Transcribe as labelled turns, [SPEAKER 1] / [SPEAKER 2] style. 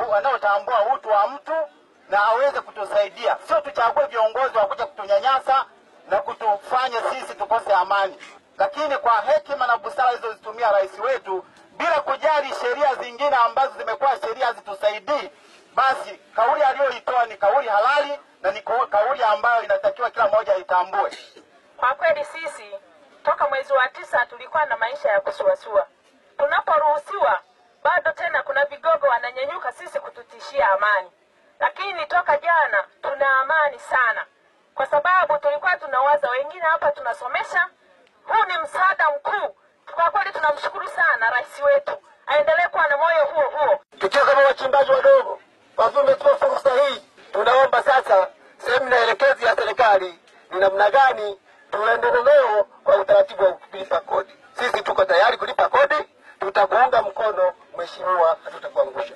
[SPEAKER 1] wanaotambua utu wa mtu na aweze kutusaidia. Sio tuchague viongozi wa kuja kutunyanyasa na kutufanya sisi tukose amani. Lakini kwa hekima na busara alizozitumia rais wetu, bila kujali sheria zingine ambazo zimekuwa sheria hazitusaidii, basi kauli aliyoitoa ni kauli halali na ni kauli ambayo inatakiwa kila mmoja aitambue.
[SPEAKER 2] Kwa kweli sisi toka mwezi wa 9 tulikuwa na maisha ya kusuasua. Tunaporuhusiwa bado tena kuna vigogo wananyanyuka sisi kututishia amani. Lakini toka jana tuna amani sana. Kwa sababu tulikuwa tunawaza wengine hapa tunasomesha. Huu ni msaada mkuu. Kwa kweli tunamshukuru sana rais wetu. Aendelee kuwa na moyo huo huo.
[SPEAKER 3] Tukiwa kama wachimbaji wadogo, kwa vile tumepewa fursa hii, tunaomba sasa semina elekezi ya serikali ni namna gani tuendelee leo kwa utaratibu wa kulipa kodi. Sisi tuko tayari kulipa kodi, tutakuunga mkono mheshimiwa, hatutakuangusha.